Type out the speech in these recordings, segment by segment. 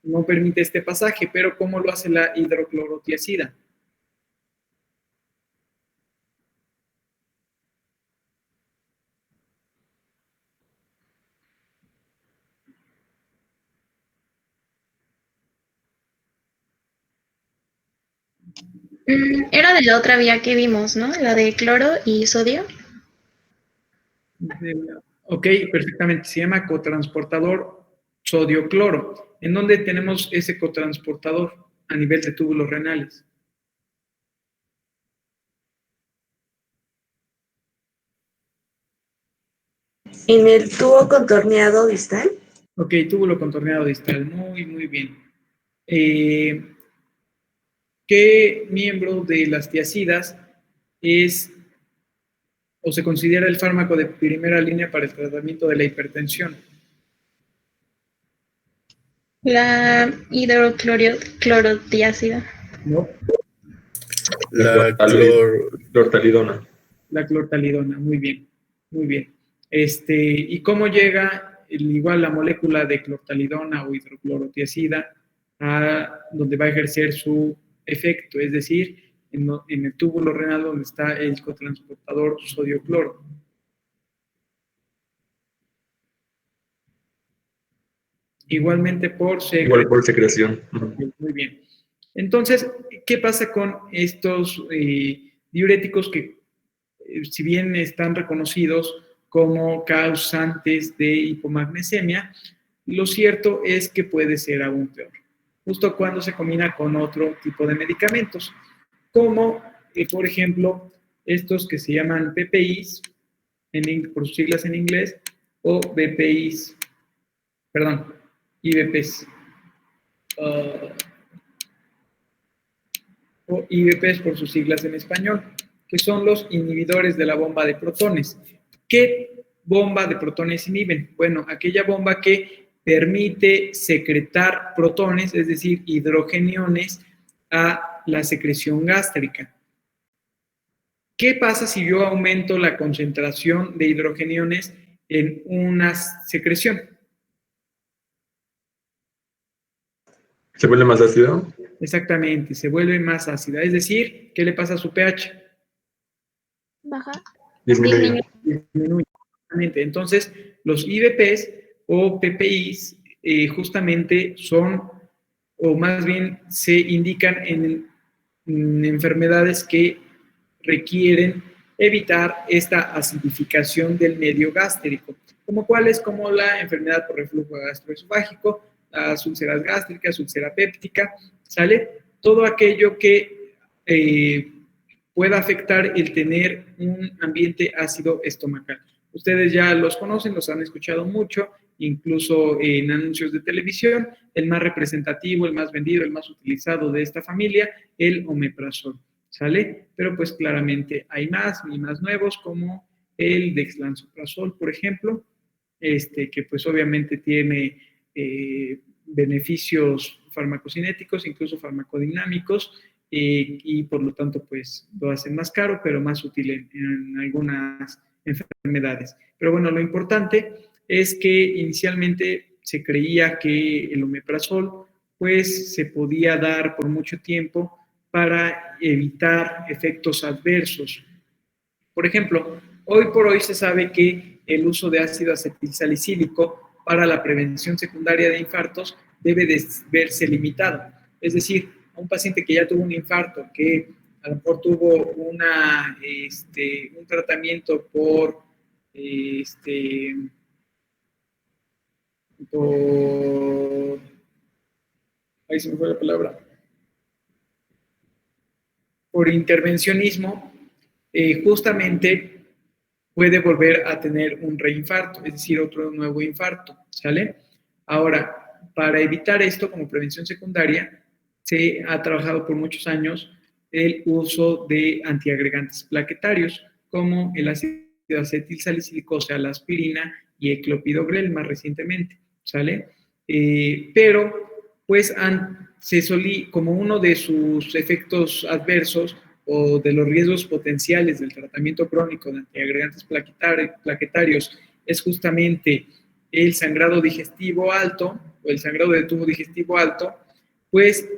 no permite este pasaje, pero ¿cómo lo hace la hidroclorotiazida? Era de la otra vía que vimos, ¿no? La de cloro y sodio. Ok, perfectamente. Se llama cotransportador sodio-cloro. ¿En dónde tenemos ese cotransportador? A nivel de túbulos renales. ¿En el tubo contorneado distal? Ok, túbulo contorneado distal. Muy, muy bien. ¿Qué miembro de las tiacidas es o se considera el fármaco de primera línea para el tratamiento de la hipertensión? La hidroclorotiazida. No, La Clortalidona. la clortalidona. Muy bien, muy bien. ¿Y cómo llega igual la molécula de clortalidona o hidroclorotiazida a donde va a ejercer su efecto? Es decir, en el túbulo renal donde está el cotransportador sodio-cloro. Igualmente por secreción. Igual por secreción. Muy bien. Entonces, ¿qué pasa con estos diuréticos que, si bien están reconocidos como causantes de hipomagnesemia, lo cierto es que puede ser aún peor, justo cuando se combina con otro tipo de medicamentos, como, por ejemplo, estos que se llaman PPIs, por sus siglas en inglés, o BPIs, perdón, IBPs. O IBPs por sus siglas en español, que son los inhibidores de la bomba de protones. ¿Qué bomba de protones inhiben? Bueno, aquella bomba que permite secretar protones, es decir, hidrogeniones, a la secreción gástrica. ¿Qué pasa si yo aumento la concentración de hidrogeniones en una secreción? ¿Se vuelve más ácido? Exactamente, se vuelve más ácida. Es decir, ¿qué le pasa a su pH? Baja. Disminuye. Disminuye. Entonces, los IBPs o PPIs justamente son, o más bien se indican en enfermedades que requieren evitar esta acidificación del medio gástrico, como cuáles, como la enfermedad por reflujo gastroesofágico, las úlceras gástricas, úlcera péptica, ¿sale? Todo aquello que pueda afectar el tener un ambiente ácido estomacal. Ustedes ya los conocen, los han escuchado mucho, incluso en anuncios de televisión. El más representativo, el más vendido, el más utilizado de esta familia, el omeprazol, ¿sale? Pero pues claramente hay más y más nuevos, como el dexlansoprazol, por ejemplo, que pues obviamente tiene beneficios farmacocinéticos, incluso farmacodinámicos, y por lo tanto pues lo hacen más caro, pero más útil en algunas enfermedades. Pero bueno, lo importante es que inicialmente se creía que el omeprazol pues se podía dar por mucho tiempo para evitar efectos adversos. Por ejemplo, hoy por hoy se sabe que el uso de ácido acetilsalicílico para la prevención secundaria de infartos debe de verse limitado. Es decir, a un paciente que ya tuvo un infarto, que a lo mejor tuvo un tratamiento por ahí se me fue la palabra, por intervencionismo, justamente puede volver a tener un reinfarto, es decir, otro nuevo infarto, ¿sale? Ahora, para evitar esto como prevención secundaria, se ha trabajado por muchos años el uso de antiagregantes plaquetarios, como el ácido acetilsalicílico, o sea, la aspirina y el clopidogrel más recientemente, ¿sale? Pero, pues, como uno de sus efectos adversos o de los riesgos potenciales del tratamiento crónico de antiagregantes plaquetarios es justamente el sangrado digestivo alto o el sangrado del tubo digestivo alto, pues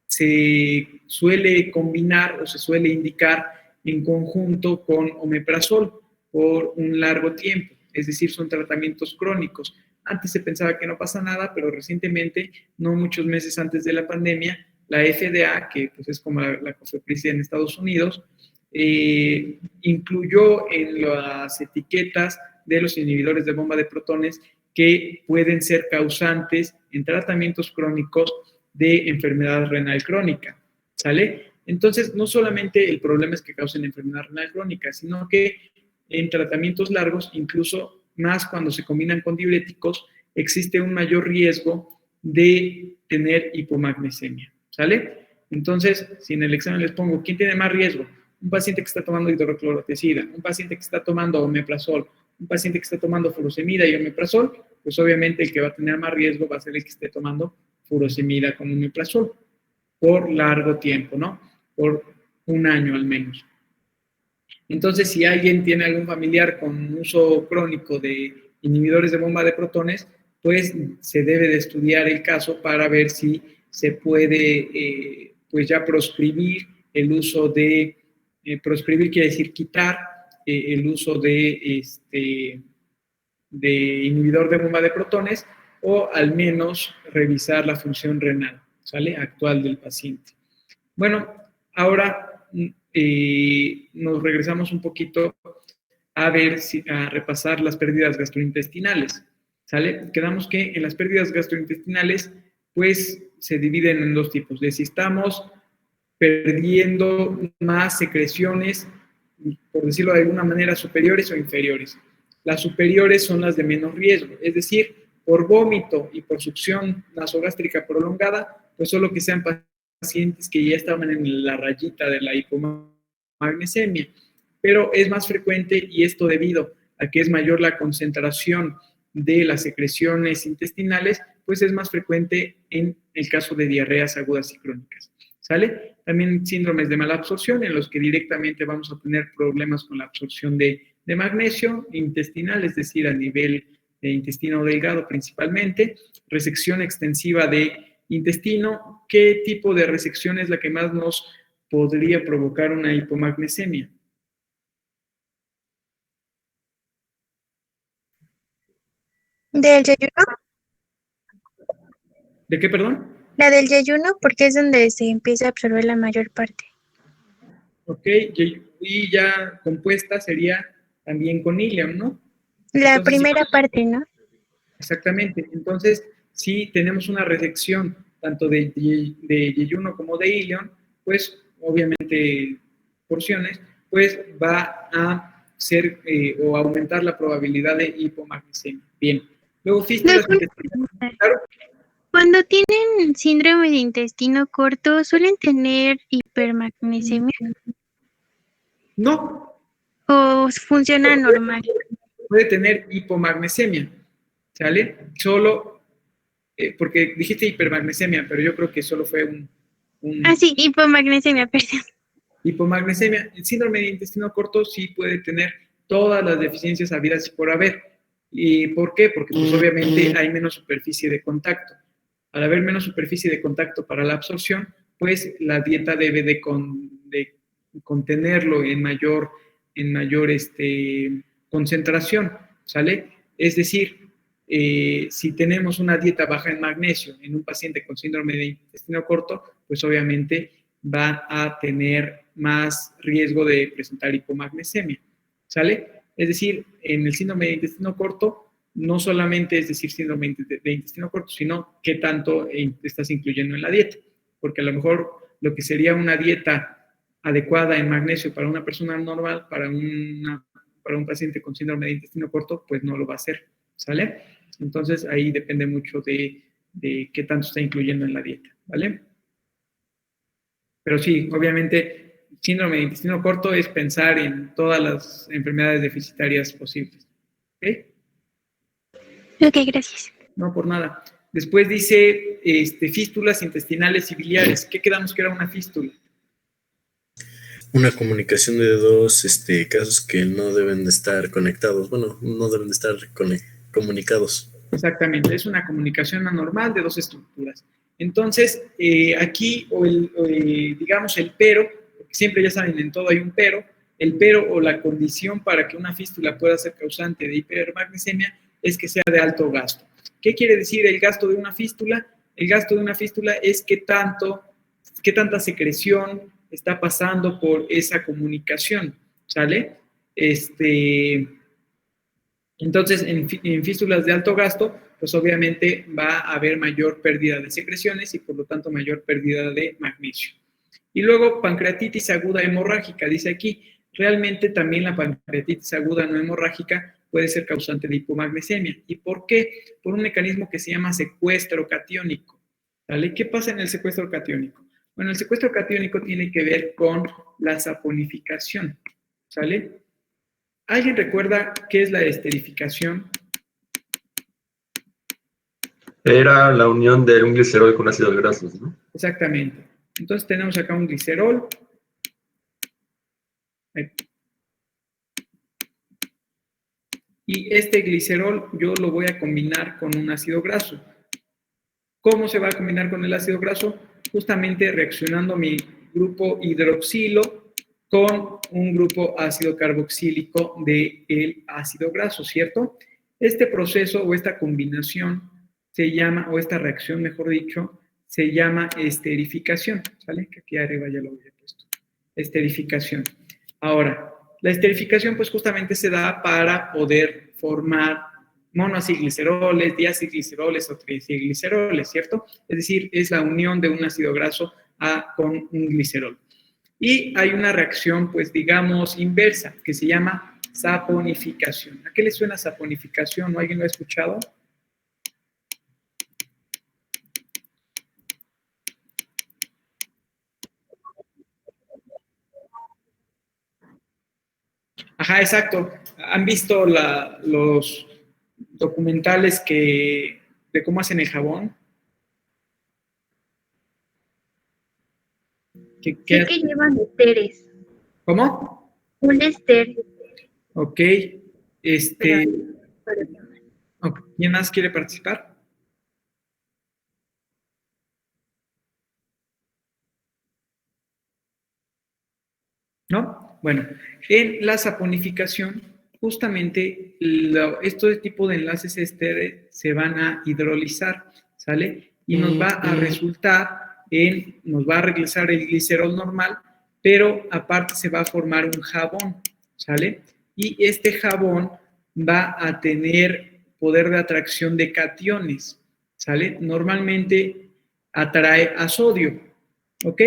se suele combinar o se suele indicar en conjunto con omeprazol por un largo tiempo, es decir, son tratamientos crónicos. Antes se pensaba que no pasa nada, pero recientemente, no muchos meses antes de la pandemia, la FDA, que pues es como la COFEPRIS en Estados Unidos, incluyó en las etiquetas de los inhibidores de bomba de protones que pueden ser causantes en tratamientos crónicos de enfermedad renal crónica, ¿sale? Entonces, no solamente el problema es que causen enfermedad renal crónica, sino que en tratamientos largos, incluso más cuando se combinan con diuréticos, existe un mayor riesgo de tener hipomagnesemia, ¿sale? Entonces, si en el examen les pongo, ¿quién tiene más riesgo? Un paciente que está tomando hidroclorotiazida, un paciente que está tomando omeprazol, un paciente que está tomando furosemida y omeprazol, pues obviamente el que va a tener más riesgo va a ser el que esté tomando furosemida con omeprazol por largo tiempo, ¿no? Por un año al menos. Entonces, si alguien tiene algún familiar con uso crónico de inhibidores de bomba de protones, pues se debe de estudiar el caso para ver si se puede, pues ya proscribir el uso de, proscribir quiere decir quitar el uso de inhibidor de bomba de protones o al menos revisar la función renal, ¿sale? Actual del paciente. Bueno, ahora nos regresamos un poquito a ver, a repasar las pérdidas gastrointestinales, ¿sale? Quedamos que en las pérdidas gastrointestinales, pues se dividen en dos tipos, de si estamos perdiendo más secreciones, por decirlo de alguna manera, superiores o inferiores. Las superiores son las de menos riesgo, es decir, por vómito y por succión nasogástrica prolongada, pues solo que sean pacientes que ya estaban en la rayita de la hipomagnesemia, pero es más frecuente y esto debido a que es mayor la concentración de las secreciones intestinales, pues es más frecuente en el caso de diarreas agudas y crónicas, ¿sale? También síndromes de mala absorción en los que directamente vamos a tener problemas con la absorción de magnesio intestinal, es decir, a nivel de intestino delgado principalmente, resección extensiva de intestino. ¿Qué tipo de resección es la que más nos podría provocar una hipomagnesemia? ¿Del yeyuno? ¿De qué, perdón? La del yeyuno, porque es donde se empieza a absorber la mayor parte. Ok, y ya compuesta sería también con ilium, ¿no? La Entonces, primera parte, ¿no? Exactamente. Entonces, si tenemos una resección tanto de yeyuno como de ilion, pues obviamente porciones, pues va a ser o aumentar la probabilidad de hipomagnesemia. Bien. Luego, fístulas intestinales. Claro. Cuando tienen síndrome de intestino corto, ¿suelen tener hipermagnesemia No, o funciona normal? puede tener hipomagnesemia, ¿sale? Solo, porque dijiste hipermagnesemia, pero yo creo que solo fue un Ah, sí, hipomagnesemia, perdón. hipomagnesemia. El síndrome de intestino corto sí puede tener todas las deficiencias habidas y por haber. ¿Y por qué? Porque pues obviamente hay menos superficie de contacto. Al haber menos superficie de contacto para la absorción, pues la dieta debe de contenerlo en mayor concentración, ¿sale? Es decir, si tenemos una dieta baja en magnesio en un paciente con síndrome de intestino corto, pues obviamente va a tener más riesgo de presentar hipomagnesemia, ¿sale? Es decir, en el síndrome de intestino corto, no solamente es decir síndrome de intestino corto, sino qué tanto estás incluyendo en la dieta, porque a lo mejor lo que sería una dieta adecuada en magnesio para una persona normal, para un paciente con síndrome de intestino corto, pues no lo va a hacer, ¿sale? Entonces ahí depende mucho de qué tanto está incluyendo en la dieta, ¿vale? Pero sí, obviamente, síndrome de intestino corto es pensar en todas las enfermedades deficitarias posibles, ¿ok? Ok, gracias. No, por nada. Después dice fístulas intestinales y biliares. ¿Qué quedamos que era una fístula? Una comunicación de dos casos que no deben de estar conectados. Bueno, no deben de estar comunicados. Exactamente, es una comunicación anormal de dos estructuras. Entonces, aquí, digamos, el pero, porque siempre ya saben, en todo hay un pero, el pero o la condición para que una fístula pueda ser causante de hipermagnesemia es que sea de alto gasto. ¿Qué quiere decir el gasto de una fístula? El gasto de una fístula es qué tanta secreción está pasando por esa comunicación, ¿sale? Entonces, en fístulas de alto gasto, pues obviamente va a haber mayor pérdida de secreciones y por lo tanto mayor pérdida de magnesio. Y luego, pancreatitis aguda hemorrágica, dice aquí, realmente también la pancreatitis aguda no hemorrágica puede ser causante de hipomagnesemia. ¿Y por qué? Por un mecanismo que se llama secuestro catiónico. ¿Vale? ¿Qué pasa en el secuestro catiónico? Bueno, el secuestro catiónico tiene que ver con la saponificación, ¿sale? ¿Alguien recuerda qué es la esterificación? Era la unión de un glicerol con ácidos grasos, ¿no? Exactamente. Entonces tenemos acá un glicerol. Y este glicerol yo lo voy a combinar con un ácido graso. ¿Cómo se va a combinar con el ácido graso? Justamente reaccionando mi grupo hidroxilo con un grupo ácido carboxílico del ácido graso, ¿cierto? Este proceso o esta combinación se llama, o esta reacción, mejor dicho, se llama esterificación, ¿sale? Que aquí arriba ya lo había puesto. Esterificación. Ahora, la esterificación pues justamente se da para poder formar monoacilgliceroles, diacilgliceroles o tricilgliceroles, ¿cierto? Es decir, es la unión de un ácido graso con un glicerol. Y hay una reacción, pues digamos, inversa, que se llama saponificación. ¿A qué le suena saponificación? ¿O alguien lo ha escuchado? Ajá, exacto. ¿Han visto los documentales de cómo hacen el jabón? Sé que llevan esteres. ¿Cómo? Un ester. Ok. Pero ¿Quién más quiere participar? ¿No? Bueno, en la saponificación, justamente este tipo de enlaces esteres se van a hidrolizar, ¿sale? Y nos va a resultar nos va a regresar el glicerol normal, pero aparte se va a formar un jabón, ¿sale? Y este jabón va a tener poder de atracción de cationes, ¿sale? Normalmente atrae a sodio, ¿ok?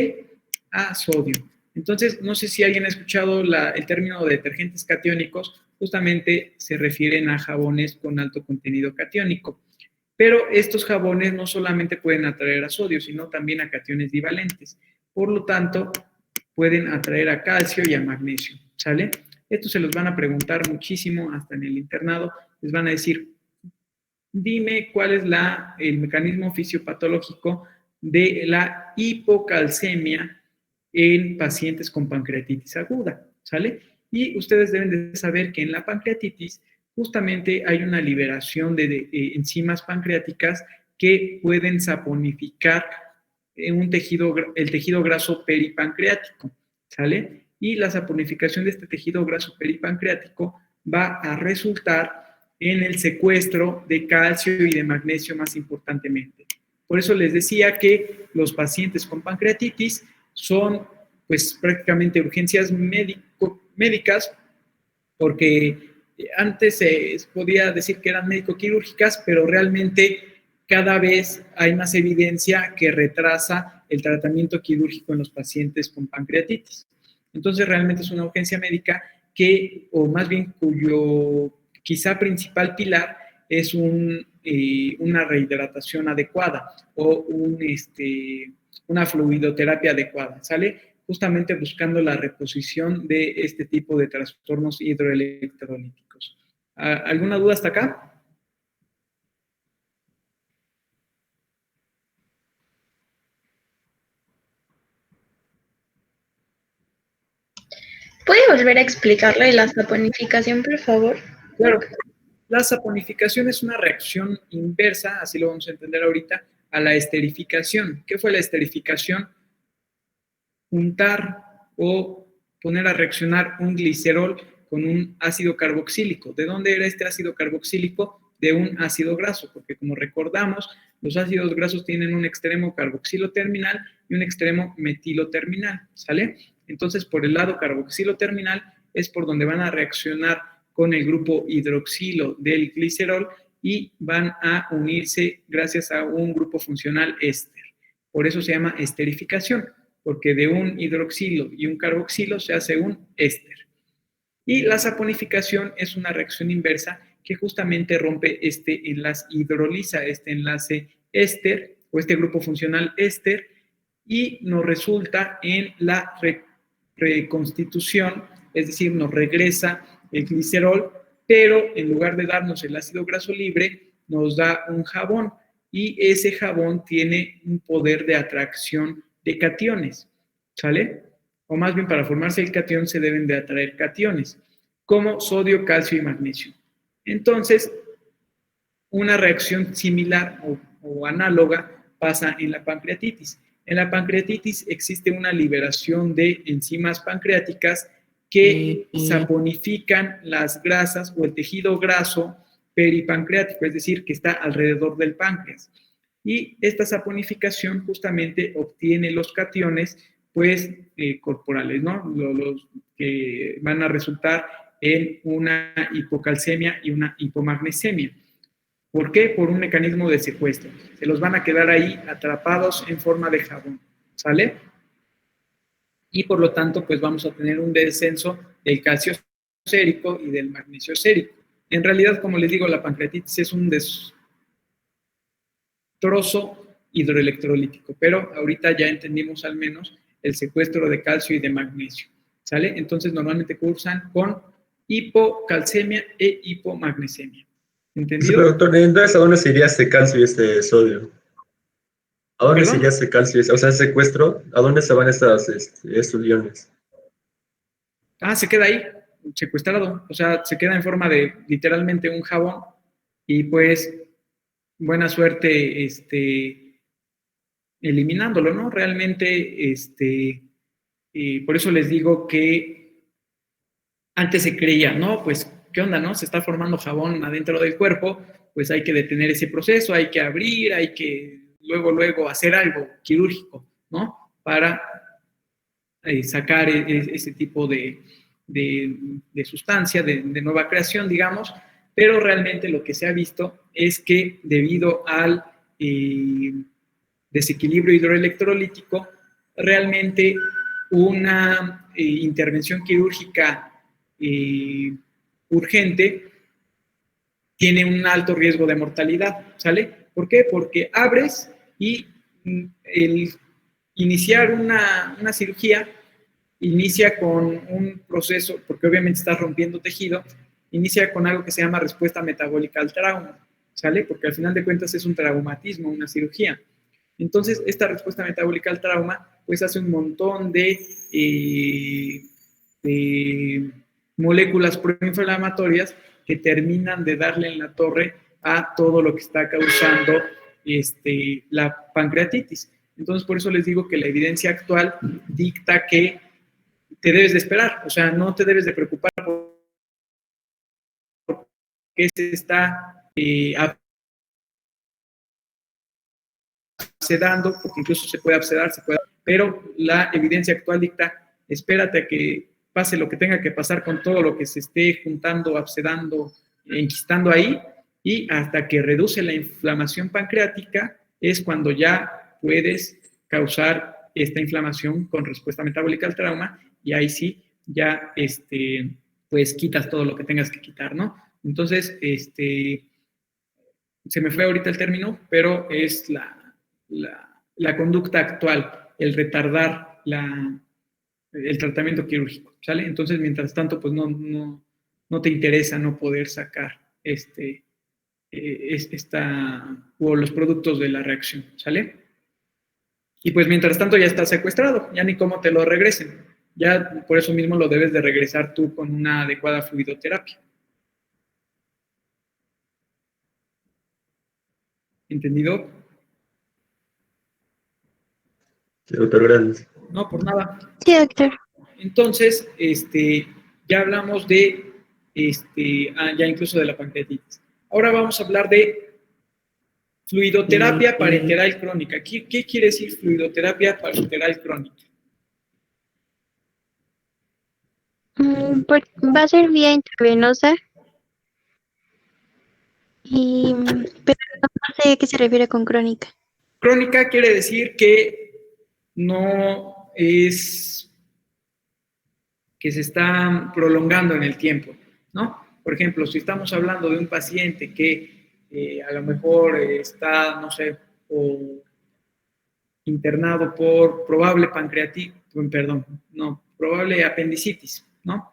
A sodio. Entonces, no sé si alguien ha escuchado el término de detergentes catiónicos, justamente se refieren a jabones con alto contenido catiónico. Pero estos jabones no solamente pueden atraer a sodio, sino también a cationes divalentes. Por lo tanto, pueden atraer a calcio y a magnesio, ¿sale? Esto se los van a preguntar muchísimo hasta en el internado. Les van a decir, dime cuál es el mecanismo fisiopatológico de la hipocalcemia en pacientes con pancreatitis aguda, ¿sale? Y ustedes deben de saber que en la pancreatitis justamente hay una liberación de enzimas pancreáticas que pueden saponificar el tejido graso peripancreático, ¿sale? Y la saponificación de este tejido graso peripancreático va a resultar en el secuestro de calcio y de magnesio más importantemente. Por eso les decía que los pacientes con pancreatitis son pues prácticamente urgencias médicas, porque antes se podía decir que eran médico-quirúrgicas, pero realmente cada vez hay más evidencia que retrasa el tratamiento quirúrgico en los pacientes con pancreatitis. Entonces realmente es una urgencia médica o más bien cuyo quizá principal pilar es una rehidratación adecuada o una fluidoterapia adecuada, ¿sale? Justamente buscando la reposición de este tipo de trastornos hidroelectrolíticos. ¿Alguna duda hasta acá? ¿Puede volver a explicarle la saponificación, por favor? Claro. La saponificación es una reacción inversa, así lo vamos a entender ahorita, a la esterificación. ¿Qué fue la esterificación? Juntar o poner a reaccionar un glicerol con un ácido carboxílico. ¿De dónde era este ácido carboxílico? De un ácido graso, porque como recordamos, los ácidos grasos tienen un extremo carboxilo terminal y un extremo metilo terminal, ¿sale? Entonces, por el lado carboxilo terminal es por donde van a reaccionar con el grupo hidroxilo del glicerol y van a unirse gracias a un grupo funcional éster. Por eso se llama esterificación, porque de un hidroxilo y un carboxilo se hace un éster. Y la saponificación es una reacción inversa que justamente rompe este enlace, hidroliza este enlace éster o este grupo funcional éster y nos resulta en la reconstitución, es decir, nos regresa el glicerol, pero en lugar de darnos el ácido graso libre, nos da un jabón y ese jabón tiene un poder de atracción de cationes, ¿sale? O más bien para formarse el catión se deben de atraer cationes, como sodio, calcio y magnesio. Entonces, una reacción similar o análoga pasa en la pancreatitis. En la pancreatitis existe una liberación de enzimas pancreáticas que saponifican las grasas o el tejido graso peripancreático, es decir, que está alrededor del páncreas. Y esta saponificación justamente obtiene los cationes, pues, corporales, ¿no? Los que van a resultar en una hipocalcemia y una hipomagnesemia. ¿Por qué? Por un mecanismo de secuestro. Se los van a quedar ahí atrapados en forma de jabón, ¿sale? Y por lo tanto, pues vamos a tener un descenso del calcio sérico y del magnesio sérico. En realidad, como les digo, la pancreatitis es un destrozo hidroelectrolítico, pero ahorita ya entendimos al menos el secuestro de calcio y de magnesio, ¿sale? Entonces, normalmente cursan con hipocalcemia e hipomagnesemia. ¿Entendido? Pero, doctor, entonces, ¿a dónde se iría este calcio y este sodio? ¿A dónde se iría este calcio? O sea, ese secuestro, ¿a dónde se van estos iones? Se queda ahí, secuestrado. O sea, se queda en forma de literalmente un jabón y pues buena suerte eliminándolo, ¿no? Realmente, por eso les digo que antes se creía, ¿no? Pues, ¿qué onda, no? Se está formando jabón adentro del cuerpo, pues hay que detener ese proceso, hay que abrir, hay que luego hacer algo quirúrgico, ¿no? Para sacar ese tipo de sustancia, de nueva creación, digamos, pero realmente lo que se ha visto es que debido al desequilibrio hidroelectrolítico, realmente una intervención quirúrgica urgente tiene un alto riesgo de mortalidad, ¿sale? ¿Por qué? Porque abres y el iniciar una cirugía inicia con un proceso, porque obviamente estás rompiendo tejido, inicia con algo que se llama respuesta metabólica al trauma, ¿sale? Porque al final de cuentas es un traumatismo, una cirugía. Entonces, esta respuesta metabólica al trauma, pues hace un montón de moléculas proinflamatorias que terminan de darle en la torre a todo lo que está causando la pancreatitis. Entonces, por eso les digo que la evidencia actual dicta que te debes de esperar, o sea, no te debes de preocupar por qué se está absedando, porque incluso se puede absedar, pero la evidencia actual dicta, espérate a que pase lo que tenga que pasar con todo lo que se esté juntando, absedando, enquistando ahí, y hasta que reduce la inflamación pancreática es cuando ya puedes causar esta inflamación con respuesta metabólica al trauma, y ahí sí, ya, pues quitas todo lo que tengas que quitar, ¿no? Entonces, se me fue ahorita el término, pero es la conducta actual, el retardar el tratamiento quirúrgico, ¿sale? Entonces, mientras tanto, pues no te interesa no poder sacar o los productos de la reacción, ¿sale? Y pues mientras tanto ya está secuestrado, ya ni cómo te lo regresen. Ya por eso mismo lo debes de regresar tú con una adecuada fluidoterapia. ¿Entendido? Sí, doctor, gracias. No, por nada. Sí, doctor. Entonces, ya hablamos de, ya incluso de la pancreatitis. Ahora vamos a hablar de fluidoterapia parenteral crónica. ¿Qué quiere decir fluidoterapia parenteral crónica? Va a ser vía intravenosa pero no sé a qué se refiere con crónica. Crónica quiere decir que no es que se está prolongando en el tiempo, ¿no? Por ejemplo, si estamos hablando de un paciente que a lo mejor está, no sé, o internado por probable pancreatitis, perdón, no, probable apendicitis, ¿no?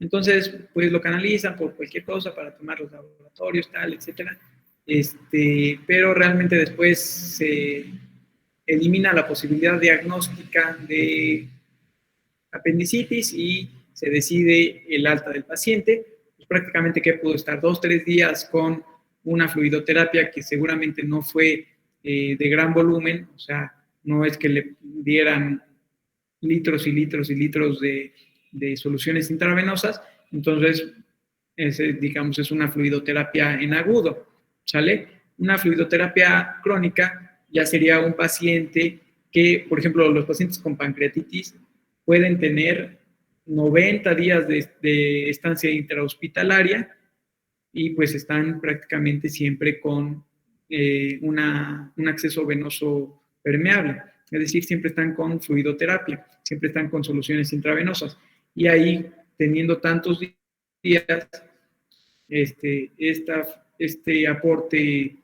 Entonces, pues lo canalizan por cualquier cosa para tomar los laboratorios, tal, etcétera. Pero realmente después se elimina la posibilidad diagnóstica de apendicitis y se decide el alta del paciente. Pues prácticamente que pudo estar 2-3 días con una fluidoterapia que seguramente no fue de gran volumen, o sea, no es que le dieran litros y litros y litros de soluciones intravenosas, entonces, digamos, es una fluidoterapia en agudo, ¿sale? Una fluidoterapia crónica ya sería un paciente que, por ejemplo, los pacientes con pancreatitis pueden tener 90 días de estancia intrahospitalaria y pues están prácticamente siempre con un acceso venoso permeable. Es decir, siempre están con fluidoterapia, siempre están con soluciones intravenosas. Y ahí, teniendo tantos días, este aporte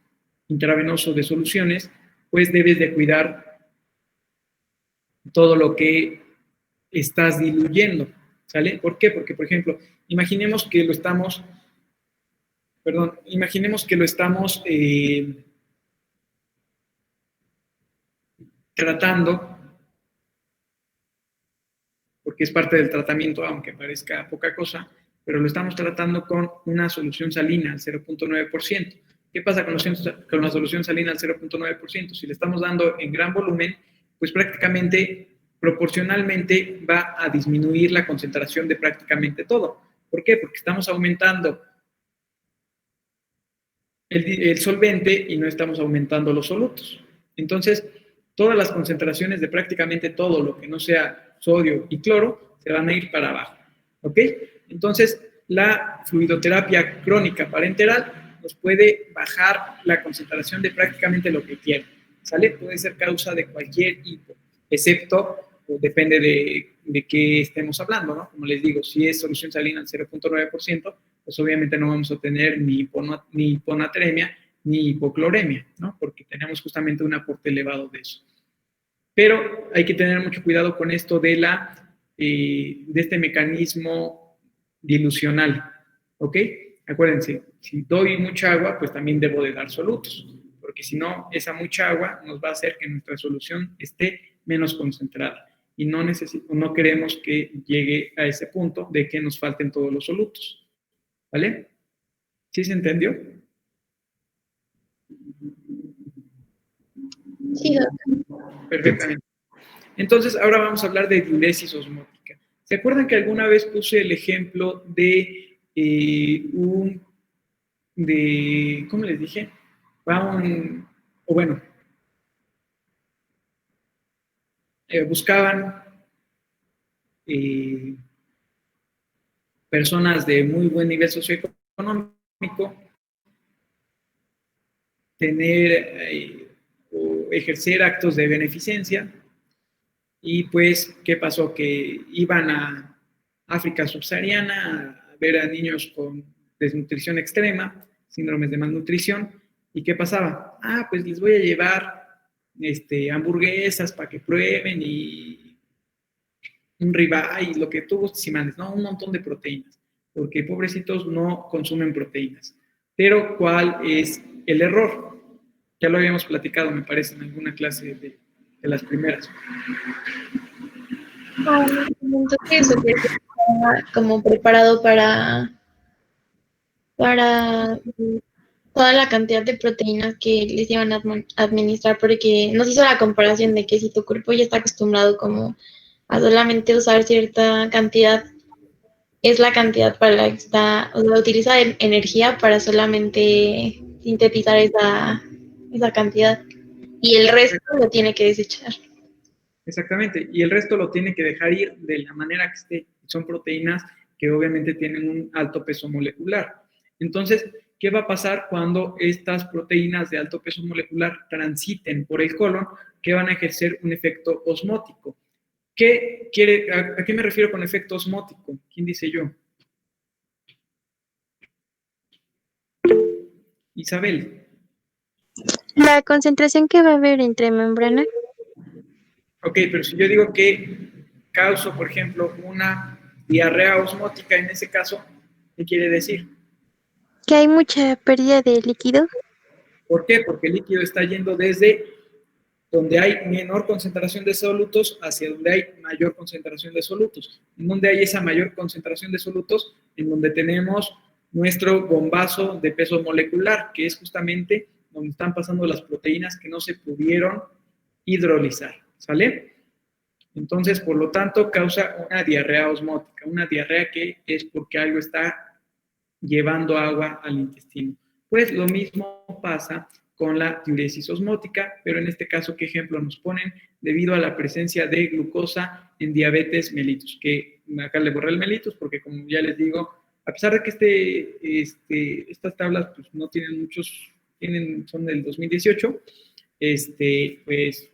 intravenoso de soluciones, pues debes de cuidar todo lo que estás diluyendo, ¿sale? ¿Por qué? Porque, por ejemplo, imaginemos que lo estamos tratando, porque es parte del tratamiento, aunque parezca poca cosa, pero lo estamos tratando con una solución salina al 0.9%. ¿Qué pasa con la solución salina al 0.9%? Si le estamos dando en gran volumen, pues prácticamente, proporcionalmente, va a disminuir la concentración de prácticamente todo. ¿Por qué? Porque estamos aumentando el solvente y no estamos aumentando los solutos. Entonces, todas las concentraciones de prácticamente todo lo que no sea sodio y cloro se van a ir para abajo. ¿Ok? Entonces, la fluidoterapia crónica parenteral nos puede bajar la concentración de prácticamente lo que quiera. ¿Sale? Puede ser causa de cualquier hipo, excepto, pues, depende de qué estemos hablando, ¿no? Como les digo, si es solución salina al 0.9%, pues obviamente no vamos a tener ni hiponatremia ni hipocloremia, ¿no? Porque tenemos justamente un aporte elevado de eso. Pero hay que tener mucho cuidado con esto de este mecanismo dilucional, ¿ok? Acuérdense, si doy mucha agua, pues también debo de dar solutos, porque si no, esa mucha agua nos va a hacer que nuestra solución esté menos concentrada y no queremos que llegue a ese punto de que nos falten todos los solutos. ¿Vale? ¿Sí se entendió? Sí, doctor. Perfectamente. Entonces, ahora vamos a hablar de diuresis osmótica. ¿Se acuerdan que alguna vez puse el ejemplo de ¿cómo les dije? Buscaban personas de muy buen nivel socioeconómico, o ejercer actos de beneficencia, y pues, ¿qué pasó? Que iban a África subsahariana a ver a niños con desnutrición extrema, síndromes de malnutrición, ¿y qué pasaba? Pues les voy a llevar hamburguesas para que prueben y un ribeye y lo que tú gustes y mandes, ¿no? Un montón de proteínas, porque pobrecitos no consumen proteínas. Pero, ¿cuál es el error? Ya lo habíamos platicado, me parece, en alguna clase de las primeras. Entonces, eso que está como preparado para toda la cantidad de proteínas que les iban a administrar, porque nos hizo la comparación de que si tu cuerpo ya está acostumbrado como a solamente usar cierta cantidad, es la cantidad para la que está, o sea, utiliza energía para solamente sintetizar esa cantidad y el resto lo tiene que desechar. Exactamente, y el resto lo tiene que dejar ir de la manera que esté. Son proteínas que obviamente tienen un alto peso molecular. Entonces, ¿qué va a pasar cuando estas proteínas de alto peso molecular transiten por el colon? Que van a ejercer un efecto osmótico. ¿A qué me refiero con efecto osmótico? ¿Quién dice yo? Isabel. La concentración que va a haber entre membrana. Ok, pero si yo digo que causo, por ejemplo, una diarrea osmótica en ese caso, ¿qué quiere decir? Que hay mucha pérdida de líquido. ¿Por qué? Porque el líquido está yendo desde donde hay menor concentración de solutos hacia donde hay mayor concentración de solutos. ¿En donde hay esa mayor concentración de solutos? En donde tenemos nuestro bombazo de peso molecular, que es justamente donde están pasando las proteínas que no se pudieron hidrolizar, ¿sale? Entonces, por lo tanto, causa una diarrea osmótica, una diarrea que es porque algo está llevando agua al intestino. Pues lo mismo pasa con la diuresis osmótica, pero en este caso, ¿qué ejemplo nos ponen? Debido a la presencia de glucosa en diabetes mellitus, que acá le borré el mellitus porque, como ya les digo, a pesar de que estas tablas pues, no tienen muchos, son del 2018, pues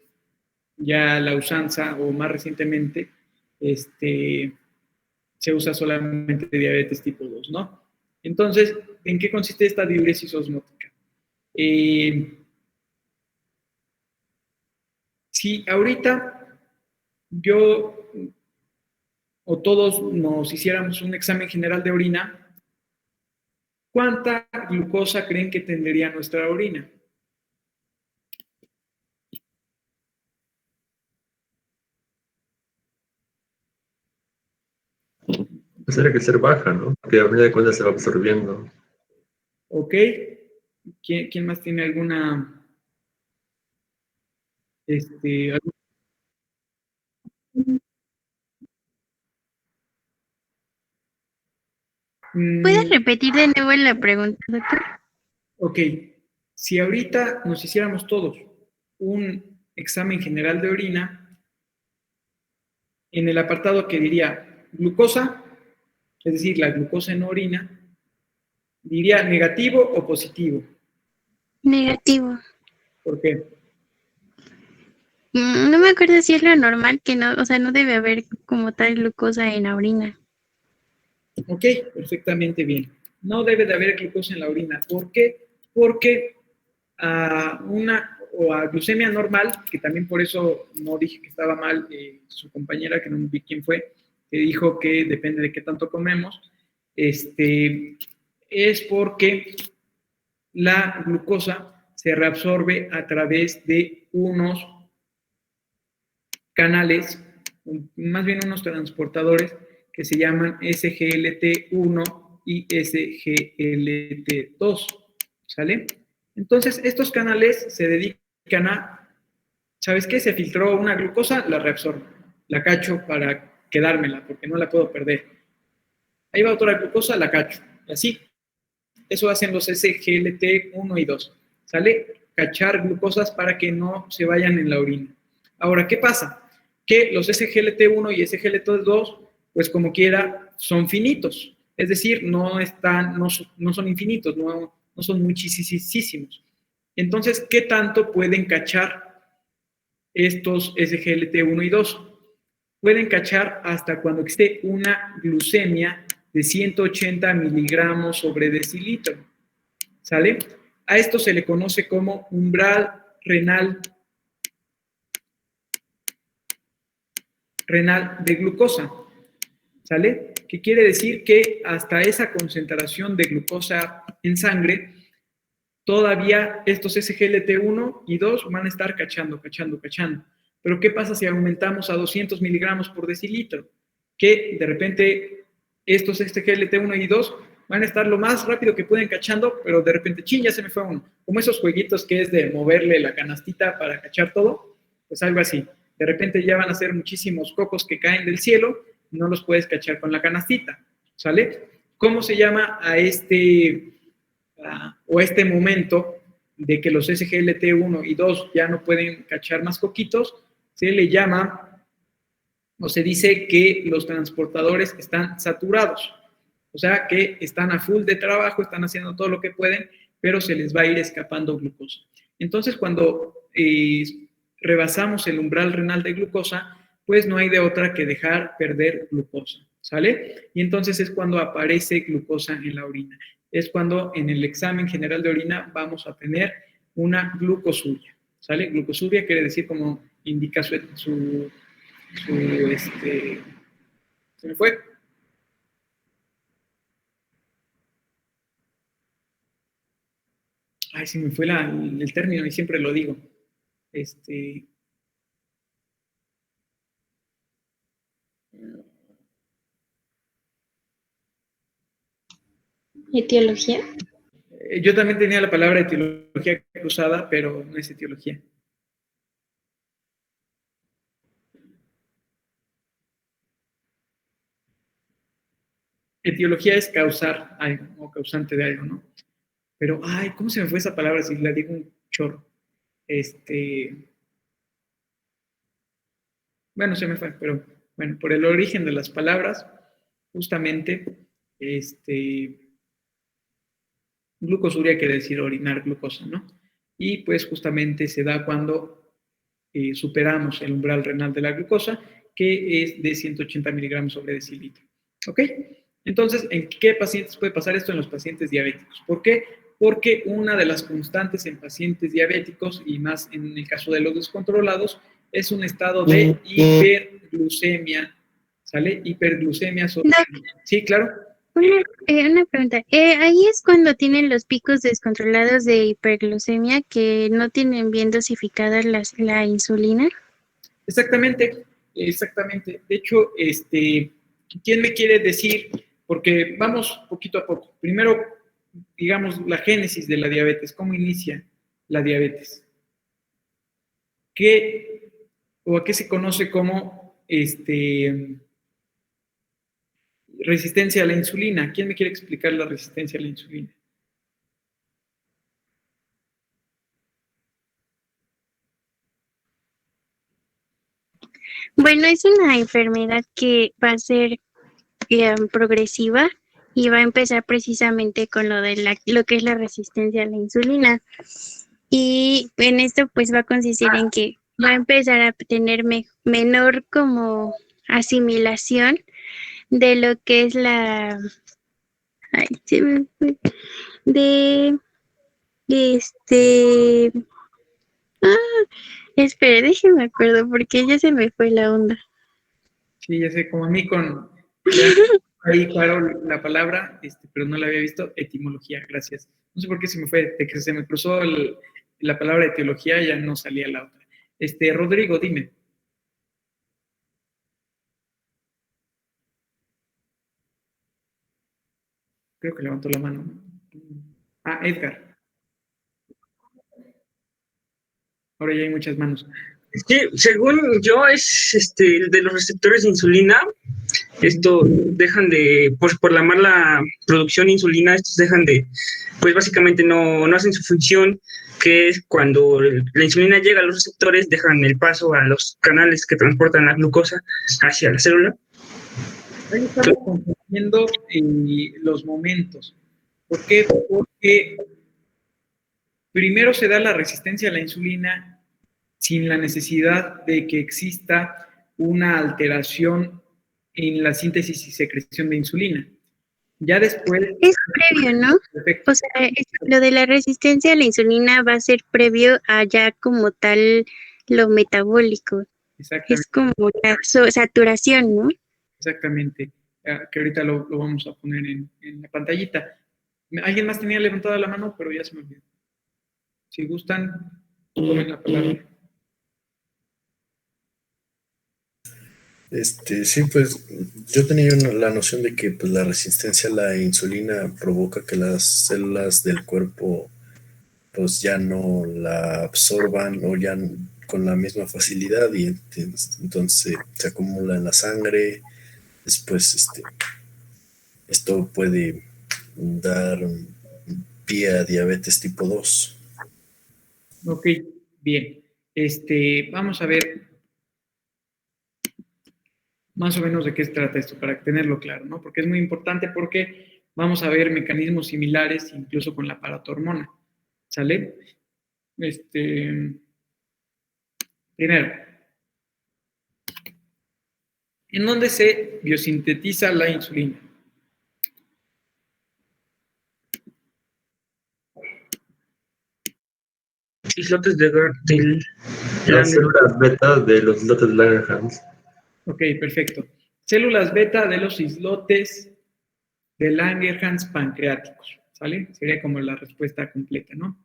ya la usanza o más recientemente se usa solamente diabetes tipo 2, ¿no? Entonces, ¿en qué consiste esta diuresis osmótica? Si ahorita yo o todos nos hiciéramos un examen general de orina, ¿cuánta glucosa creen que tendría nuestra orina? Pues tiene que ser baja, ¿no? Que a medida de cuentas se va absorbiendo. ¿Ok? ¿Quién más tiene alguna... ¿Puedes repetir de nuevo la pregunta, doctor? Ok, si ahorita nos hiciéramos todos un examen general de orina, en el apartado que diría glucosa, es decir, la glucosa en orina, diría negativo o positivo. Negativo. ¿Por qué? No me acuerdo si es lo normal, que no, o sea, no debe haber como tal glucosa en la orina. Ok, perfectamente bien. No debe de haber glucosa en la orina. ¿Por qué? Porque a glucemia normal, que también por eso no dije que estaba mal su compañera, que no vi quién fue, que dijo que depende de qué tanto comemos, es porque la glucosa se reabsorbe a través de unos canales, más bien unos transportadores que se llaman SGLT1 y SGLT2, ¿sale? Entonces, estos canales se dedican a, ¿sabes qué? Se filtró una glucosa, la reabsorbo, la cacho para quedármela, porque no la puedo perder. Ahí va otra glucosa, la cacho, y así. Eso hacen los SGLT1 y 2, ¿sale? Cachar glucosas para que no se vayan en la orina. Ahora, ¿qué pasa? Que los SGLT1 y SGLT2, pues como quiera, son finitos. Es decir, no son infinitos, no son muchísimos. Entonces, ¿qué tanto pueden cachar estos SGLT1 y 2? Pueden cachar hasta cuando existe una glucemia de 180 miligramos sobre decilitro, ¿sale? A esto se le conoce como umbral renal de glucosa, ¿sale? Que quiere decir que hasta esa concentración de glucosa en sangre, todavía estos SGLT1 y 2 van a estar cachando. Pero ¿qué pasa si aumentamos a 200 miligramos por decilitro? Que de repente estos SGLT1 y 2 van a estar lo más rápido que pueden cachando, pero de repente, chin, ya se me fue uno. Como esos jueguitos que es de moverle la canastita para cachar todo, pues algo así. De repente ya van a ser muchísimos cocos que caen del cielo, no los puedes cachar con la canastita, ¿sale? ¿Cómo se llama a este momento de que los SGLT1 y 2 ya no pueden cachar más coquitos? Se le llama, o se dice que los transportadores están saturados, o sea que están a full de trabajo, están haciendo todo lo que pueden, pero se les va a ir escapando glucosa. Entonces, cuando rebasamos el umbral renal de glucosa, pues no hay de otra que dejar perder glucosa, ¿sale? Y entonces es cuando aparece glucosa en la orina. Es cuando en el examen general de orina vamos a tener una glucosuria, ¿sale? Glucosuria quiere decir, como indica se me fue. Ay, se me fue el término y siempre lo digo. ¿Etiología? Yo también tenía la palabra etiología cruzada, pero no es etiología. Etiología es causar algo o causante de algo, ¿no? Pero, ay, ¿cómo se me fue esa palabra si la digo un chorro? Bueno, se me fue, pero bueno, por el origen de las palabras, justamente, glucosuria quiere decir orinar glucosa, ¿no? Y pues justamente se da cuando superamos el umbral renal de la glucosa, que es de 180 miligramos sobre decilitro. ¿Ok? Entonces, ¿en qué pacientes puede pasar esto? En los pacientes diabéticos. ¿Por qué? Porque una de las constantes en pacientes diabéticos, y más en el caso de los descontrolados, es un estado de hiperglucemia. ¿Sale? Hiperglucemia. Sí, claro. Una pregunta. Ahí es cuando tienen los picos descontrolados de hiperglucemia que no tienen bien dosificada la insulina. Exactamente, exactamente. De hecho, ¿quién me quiere decir? Porque vamos poquito a poco. Primero, digamos, la génesis de la diabetes. ¿Cómo inicia la diabetes? ¿Qué o a qué se conoce como resistencia a la insulina? ¿Quién me quiere explicar la resistencia a la insulina? Bueno, es una enfermedad que va a ser progresiva y va a empezar precisamente con lo que es la resistencia a la insulina. Y en esto pues va a consistir en que va a empezar a tener menor como asimilación de lo que es ay, se me fue. De espere, déjeme acuerdo porque ya se me fue la onda. Sí, ya sé, como a mí ya ahí paro la palabra, pero no la había visto, etimología, gracias. No sé por qué se me fue, de que se me cruzó la palabra etiología, ya no salía la otra. Rodrigo, dime. Creo que levantó la mano. Ah, Edgar. Ahora ya hay muchas manos. Sí, según yo es el de los receptores de insulina. Esto dejan de, pues por la mala producción de insulina, estos dejan de, pues básicamente no hacen su función, que es cuando la insulina llega a los receptores, dejan el paso a los canales que transportan la glucosa hacia la célula. Ahí estamos confundiendo los momentos. ¿Por qué? Porque primero se da la resistencia a la insulina sin la necesidad de que exista una alteración en la síntesis y secreción de insulina. Ya después... Es previo, ¿no? Perfecto. O sea, lo de la resistencia a la insulina va a ser previo a ya como tal lo metabólico. Es como la saturación, ¿no? Exactamente, que ahorita lo vamos a poner en la pantallita. Alguien más tenía levantada la mano, pero ya se me olvidó. Si gustan, tomen la palabra. Sí, pues yo tenía la noción de que pues, la resistencia a la insulina provoca que las células del cuerpo pues ya no la absorban o ya con la misma facilidad y entonces se acumula en la sangre. Después esto puede dar pie a diabetes tipo 2. Ok, bien. Vamos a ver más o menos de qué se trata esto para tenerlo claro, ¿no? Porque es muy importante porque vamos a ver mecanismos similares incluso con la paratormona, ¿sale? Primero, ¿en dónde se biosintetiza la insulina? Islotes del Las Lange. células beta de los lotes Langerhans. Ok, perfecto. Células beta de los islotes de Langerhans pancreáticos, ¿sale? Sería como la respuesta completa, ¿no?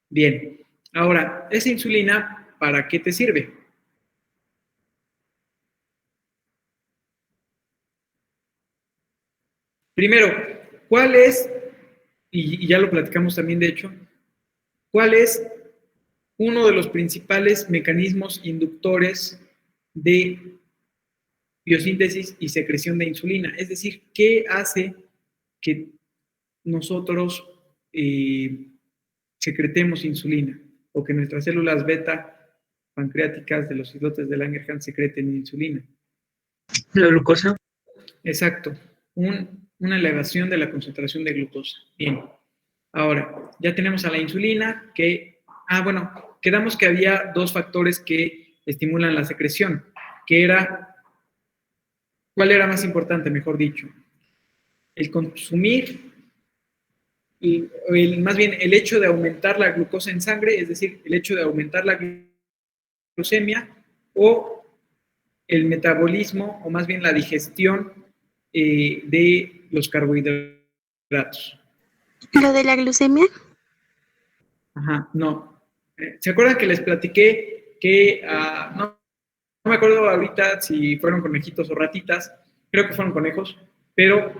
Bien. Ahora, esa insulina, ¿para qué te sirve? Primero, ¿cuál es, y ya lo platicamos también de hecho, cuál es uno de los principales mecanismos inductores de biosíntesis y secreción de insulina? Es decir, ¿qué hace que nosotros secretemos insulina o que nuestras células beta pancreáticas de los islotes de Langerhans secreten insulina? La glucosa. Exacto, una elevación de la concentración de glucosa. Bien, ahora ya tenemos a la insulina bueno, quedamos que había dos factores que estimulan la secreción, que era, ¿cuál era más importante, mejor dicho? El consumir, más bien el hecho de aumentar la glucosa en sangre, es decir, el hecho de aumentar la glucemia o el metabolismo, o más bien la digestión de los carbohidratos. ¿Lo de la glucemia? Ajá, no. ¿Se acuerdan que les platiqué que, no me acuerdo ahorita si fueron conejitos o ratitas, creo que fueron conejos, pero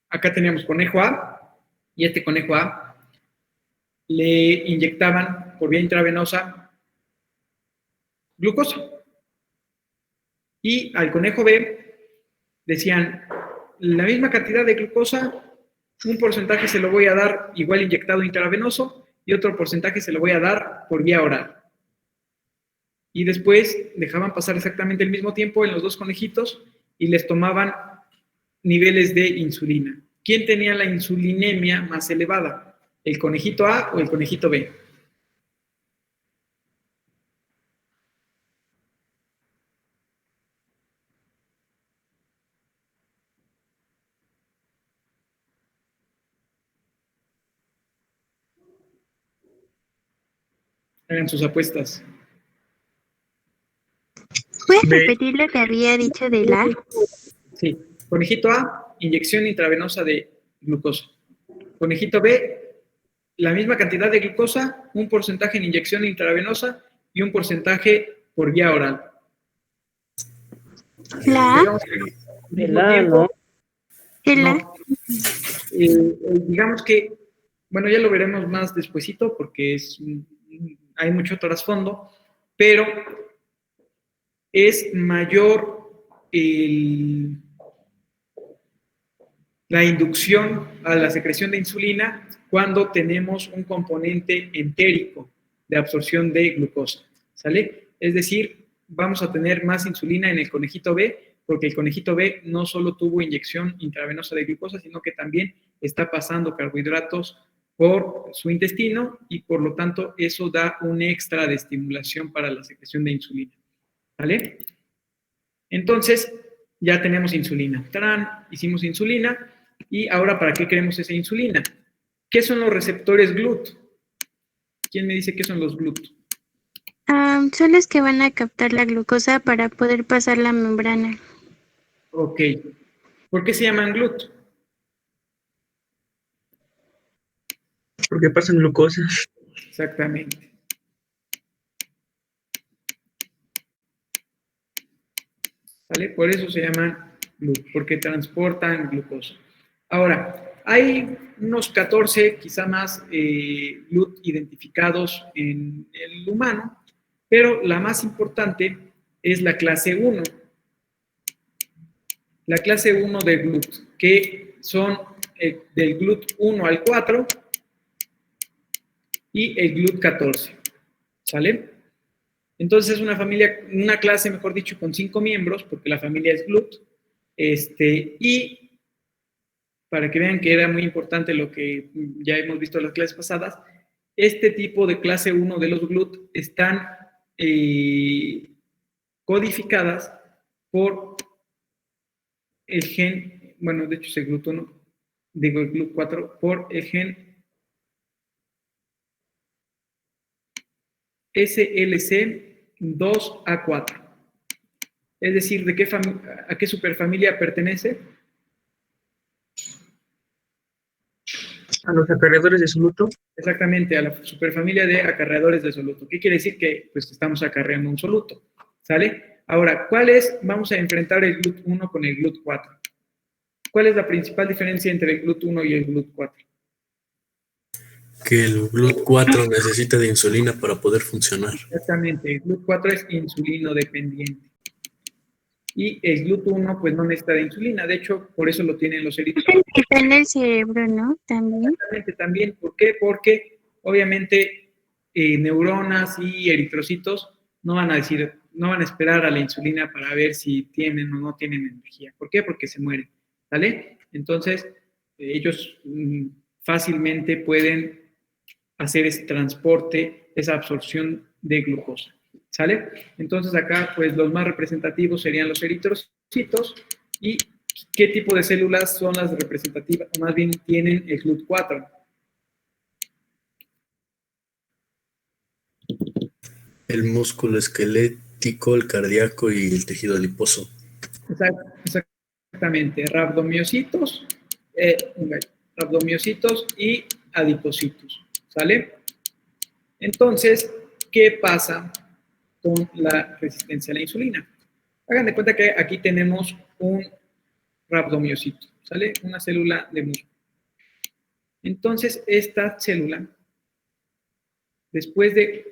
acá teníamos conejo A, y este conejo A le inyectaban por vía intravenosa glucosa. Y al conejo B decían, la misma cantidad de glucosa, un porcentaje se lo voy a dar igual inyectado intravenoso y otro porcentaje se lo voy a dar por vía oral. Y después dejaban pasar exactamente el mismo tiempo en los dos conejitos y les tomaban niveles de insulina. ¿Quién tenía la insulinemia más elevada? ¿El conejito A o el conejito B? Hagan sus apuestas. ¿Puedes B. repetir lo que había dicho de la? Sí. Conejito A, inyección intravenosa de glucosa. Conejito B, la misma cantidad de glucosa, un porcentaje en inyección intravenosa y un porcentaje por vía oral. ¿La? Digamos que al mismo tiempo, ¿La? no. Digamos que, bueno, ya lo veremos más despuesito porque hay mucho trasfondo, pero es mayor la inducción a la secreción de insulina cuando tenemos un componente entérico de absorción de glucosa, ¿sale? Es decir, vamos a tener más insulina en el conejito B porque el conejito B no solo tuvo inyección intravenosa de glucosa, sino que también está pasando carbohidratos por su intestino y por lo tanto eso da un extra de estimulación para la secreción de insulina, ¿vale? Entonces, ya tenemos insulina. ¡Tarán! Hicimos insulina. ¿Y ahora para qué queremos esa insulina? ¿Qué son los receptores GLUT? ¿Quién me dice qué son los GLUT? Son los que van a captar la glucosa para poder pasar la membrana. Ok. ¿Por qué se llaman GLUT? Porque pasan glucosa. Exactamente. ¿sale? Por eso se llaman GLUT, porque transportan glucosa. Ahora, hay unos 14, quizá más, GLUT identificados en el humano, pero la más importante es la clase 1. La clase 1 de GLUT, que son del GLUT 1 al 4 y el GLUT 14, ¿sale? Entonces es una familia, una clase, mejor dicho, con 5 miembros, porque la familia es GLUT, y para que vean que era muy importante lo que ya hemos visto en las clases pasadas, este tipo de clase 1 de los GLUT están codificadas por el gen, bueno, de hecho es el GLUT 1, digo el GLUT 4, por el gen SLC2A4. Es decir, ¿de qué a qué superfamilia pertenece? A los acarreadores de soluto. Exactamente, a la superfamilia de acarreadores de soluto. ¿Qué quiere decir? Que pues estamos acarreando un soluto, ¿sale? Ahora, vamos a enfrentar el GLUT 1 con el GLUT 4. ¿Cuál es la principal diferencia entre el GLUT 1 y el GLUT 4? Que el GLUT 4 necesita de insulina para poder funcionar. Exactamente, el GLUT 4 es insulino dependiente. Y el GLUT 1 pues no necesita de insulina, de hecho, por eso lo tienen los eritrocitos. Está en el cerebro, ¿no? También. Exactamente, también. ¿Por qué? Porque obviamente neuronas y eritrocitos no van a esperar a la insulina para ver si tienen o no tienen energía. ¿Por qué? Porque se mueren, ¿vale? Entonces, ellos fácilmente pueden hacer ese transporte, esa absorción de glucosa, ¿sale? Entonces acá, pues los más representativos serían los eritrocitos. ¿Y qué tipo de células son las representativas? O más bien tienen el GLUT 4. El músculo esquelético, el cardíaco y el tejido adiposo. Exactamente, rabdomiocitos y adipocitos, ¿sale? Entonces, ¿qué pasa con la resistencia a la insulina? Hagan de cuenta que aquí tenemos un rabdomiocito, ¿sale? Una célula de músculo. Entonces, esta célula, después de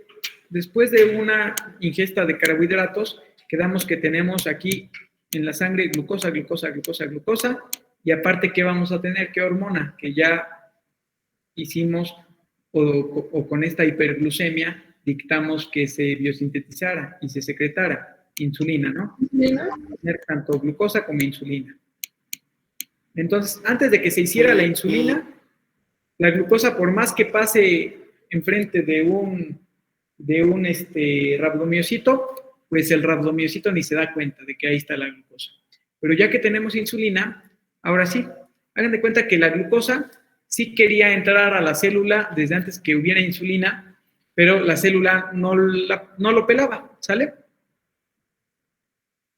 una ingesta de carbohidratos, quedamos que tenemos aquí en la sangre glucosa, y aparte, ¿qué vamos a tener? ¿Qué hormona? Que ya hicimos, o con esta hiperglucemia, dictamos que se biosintetizara y se secretara insulina, ¿no? Tener tanto glucosa como insulina. Entonces, antes de que se hiciera la insulina, la glucosa, por más que pase enfrente de un rabdomiocito, pues el rabdomiocito ni se da cuenta de que ahí está la glucosa. Pero ya que tenemos insulina, ahora sí, hagan de cuenta que la glucosa sí quería entrar a la célula desde antes que hubiera insulina, pero la célula no lo pelaba, ¿sale?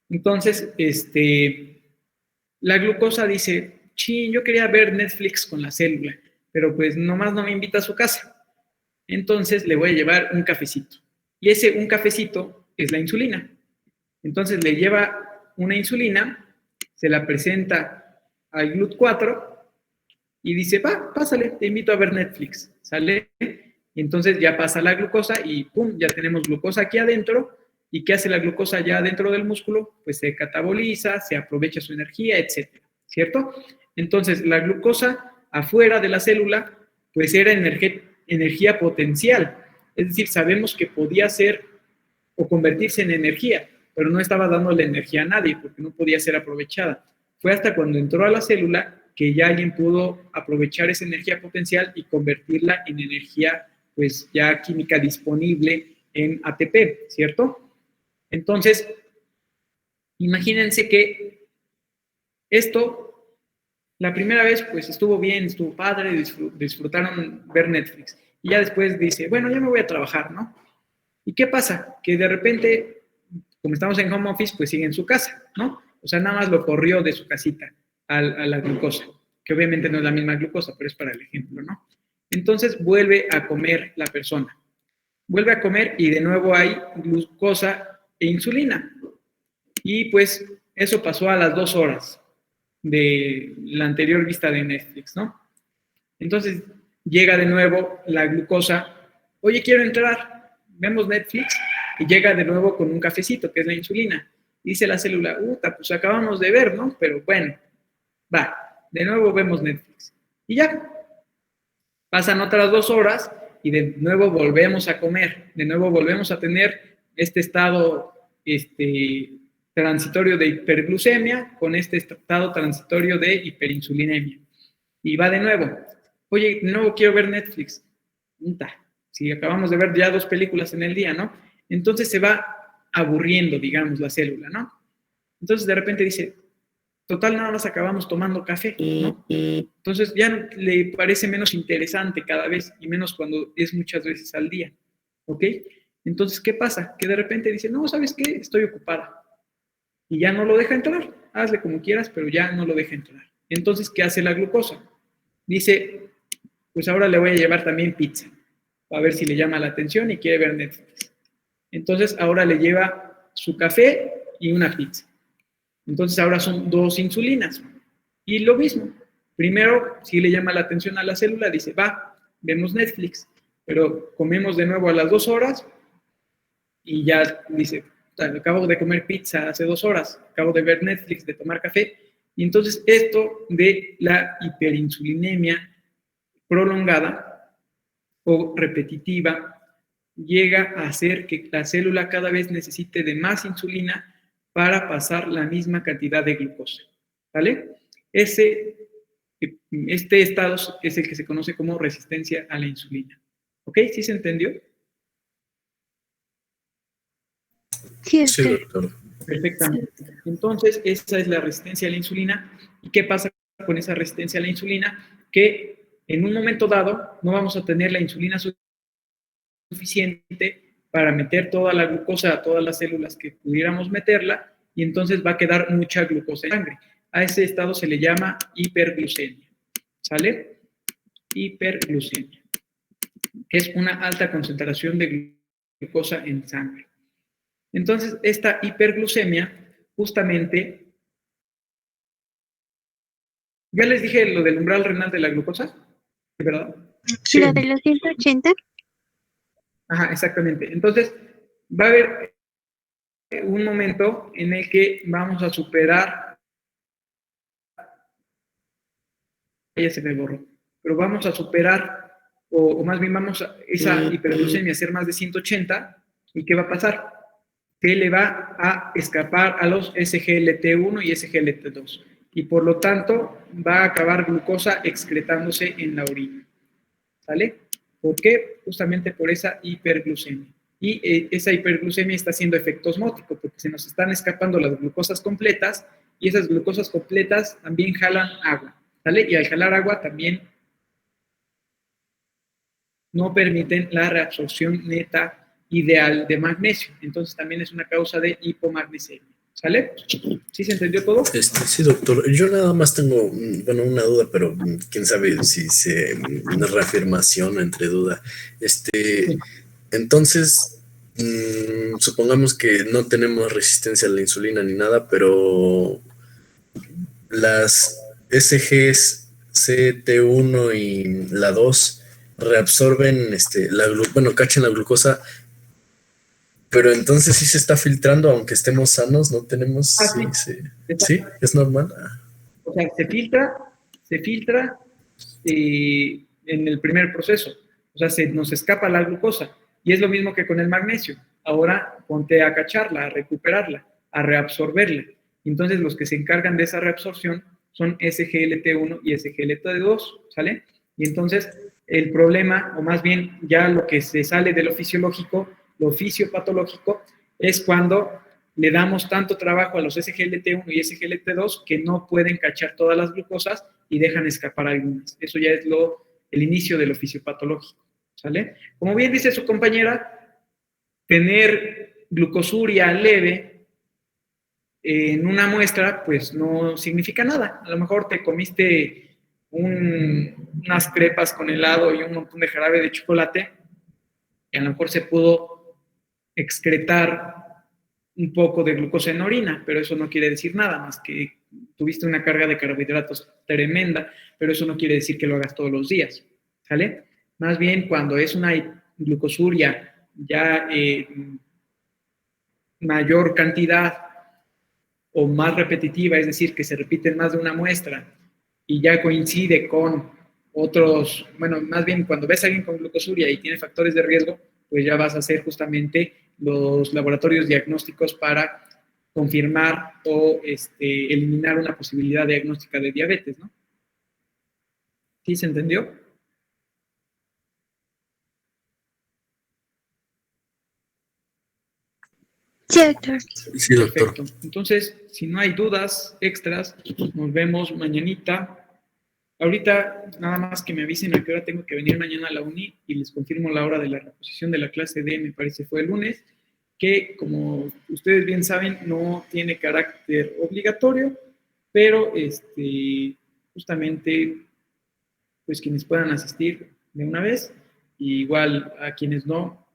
Entonces, la glucosa dice, yo quería ver Netflix con la célula, pero pues nomás no me invita a su casa. Entonces le voy a llevar un cafecito. Y un cafecito es la insulina. Entonces le lleva una insulina, se la presenta al GLUT 4 y dice, pásale, te invito a ver Netflix, ¿sale? Y entonces ya pasa la glucosa y ¡pum! Ya tenemos glucosa aquí adentro. ¿Y qué hace la glucosa ya dentro del músculo? Pues se cataboliza, se aprovecha su energía, etcétera, ¿cierto? Entonces, la glucosa afuera de la célula, pues era energía potencial. Es decir, sabemos que podía ser o convertirse en energía, pero no estaba dándole energía a nadie porque no podía ser aprovechada. Fue hasta cuando entró a la célula que ya alguien pudo aprovechar esa energía potencial y convertirla en energía, pues ya química disponible en ATP, ¿cierto? Entonces, imagínense que esto, la primera vez, pues estuvo bien, estuvo padre, disfrutaron ver Netflix. Y ya después dice, bueno, ya me voy a trabajar, ¿no? ¿Y qué pasa? Que de repente, como estamos en home office, pues sigue en su casa, ¿no? O sea, nada más lo corrió de su casita a la glucosa, que obviamente no es la misma glucosa, pero es para el ejemplo, ¿no? Entonces vuelve a comer la persona. Vuelve a comer y de nuevo hay glucosa e insulina. Y pues Eso pasó a las 2 horas de la anterior vista de Netflix, ¿no? Entonces llega de nuevo la glucosa, oye, quiero entrar, vemos Netflix, y llega de nuevo con un cafecito, que es la insulina. Dice la célula, pues acabamos de ver, ¿no? Pero bueno, va, de nuevo vemos Netflix. Y ya, pasan otras 2 horas y de nuevo volvemos a comer, de nuevo volvemos a tener este estado transitorio de hiperglucemia con este estado transitorio de hiperinsulinemia. Y va de nuevo, oye, de nuevo quiero ver Netflix. Si acabamos de ver ya 2 películas en el día, ¿no? Entonces se va aburriendo, digamos, la célula, ¿no? Entonces de repente dice, total, nada más acabamos tomando café, ¿no? Entonces ya le parece menos interesante cada vez y menos cuando es muchas veces al día, ¿ok? Entonces, ¿qué pasa? Que de repente dice, no, ¿sabes qué? Estoy ocupada. Y ya no lo deja entrar. Hazle como quieras, pero ya no lo deja entrar. Entonces, ¿qué hace la glucosa? Dice, pues ahora le voy a llevar también pizza, a ver si le llama la atención y quiere ver Netflix. Entonces, ahora le lleva su café y una pizza. Entonces, ahora son 2 insulinas. Y lo mismo. Primero, si le llama la atención a la célula, dice, va, vemos Netflix. Pero comemos de nuevo a las 2 horas y ya dice, acabo de comer pizza hace 2 horas, acabo de ver Netflix, de tomar café. Y entonces esto de la hiperinsulinemia prolongada o repetitiva llega a hacer que la célula cada vez necesite de más insulina para pasar la misma cantidad de glucosa, ¿vale? Este estado es el que se conoce como resistencia a la insulina. ¿Ok? ¿Sí se entendió? Sí, Sí, doctor. Perfectamente. Entonces, esa es la resistencia a la insulina. ¿Y qué pasa con esa resistencia a la insulina? Que en un momento dado no vamos a tener la insulina suficiente para meter toda la glucosa a todas las células que pudiéramos meterla y entonces va a quedar mucha glucosa en sangre. A ese estado se le llama hiperglucemia. ¿Sale? Hiperglucemia, que es una alta concentración de glucosa en sangre. Entonces, esta hiperglucemia, justamente, ya les dije lo del umbral renal de la glucosa, ¿verdad? Sí. ¿La de los 180? Ajá, exactamente. Entonces, va a haber un momento en el que vamos a superar, ya se me borró, pero vamos a superar, o más bien vamos a esa hiperglucemia a ser más de 180, ¿y qué va a pasar? Que le va a escapar a los SGLT1 y SGLT2. Y por lo tanto, va a acabar glucosa excretándose en la orina. ¿Sale? ¿Por qué? Justamente por esa hiperglucemia. Y esa hiperglucemia está haciendo efecto osmótico, porque se nos están escapando las glucosas completas, y esas glucosas completas también jalan agua. ¿Sale? Y al jalar agua también no permiten la reabsorción neta ideal de magnesio. Entonces también es una causa de hipomagnesemia. ¿Sale? ¿Sí se entendió todo? Sí, doctor. Yo nada más tengo, bueno, una duda, pero quién sabe si una reafirmación entre duda. Sí. Entonces, supongamos que no tenemos resistencia a la insulina ni nada, pero las SGCT1 y la 2 reabsorben cachan la glucosa, pero entonces sí se está filtrando, aunque estemos sanos, no tenemos, sí, es normal. O sea, se filtra en el primer proceso. O sea, se nos escapa la glucosa. Y es lo mismo que con el magnesio. Ahora ponte a cacharla, a recuperarla, a reabsorberla. Entonces, los que se encargan de esa reabsorción son SGLT1 y SGLT2, ¿sale? Y entonces, el problema, o más bien ya lo que se sale de lo fisiológico, lo fisiopatológico, es cuando le damos tanto trabajo a los SGLT1 y SGLT2 que no pueden cachar todas las glucosas y dejan escapar algunas. Eso ya es el inicio de lo fisiopatológico, ¿sale? Como bien dice su compañera, tener glucosuria leve en una muestra, pues no significa nada. A lo mejor te comiste unas crepas con helado y un montón de jarabe de chocolate y a lo mejor se pudo excretar un poco de glucosa en orina, pero eso no quiere decir nada más que tuviste una carga de carbohidratos tremenda, pero eso no quiere decir que lo hagas todos los días, ¿sale? Más bien cuando es una glucosuria ya mayor cantidad o más repetitiva, es decir, que se repiten más de una muestra y ya coincide con otros, bueno, más bien cuando ves a alguien con glucosuria y tiene factores de riesgo, pues ya vas a hacer justamente los laboratorios diagnósticos para confirmar o eliminar una posibilidad diagnóstica de diabetes, ¿no? ¿Sí se entendió? Sí, doctor. Sí, doctor. Perfecto. Entonces, si no hay dudas extras, nos vemos mañanita. Ahorita nada más que me avisen a qué hora tengo que venir mañana a la uni y les confirmo la hora de la reposición de la clase D, me parece fue el lunes, que como ustedes bien saben no tiene carácter obligatorio, pero justamente pues quienes puedan asistir de una vez, y igual a quienes no,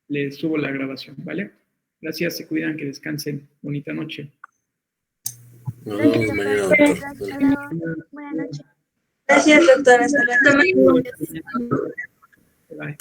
les subo la grabación, ¿vale? Gracias, se cuidan, que descansen. Bonita noche. Nos vemos mañana, doctor. Buenas noches. Gracias, doctor. Hasta luego. Bye.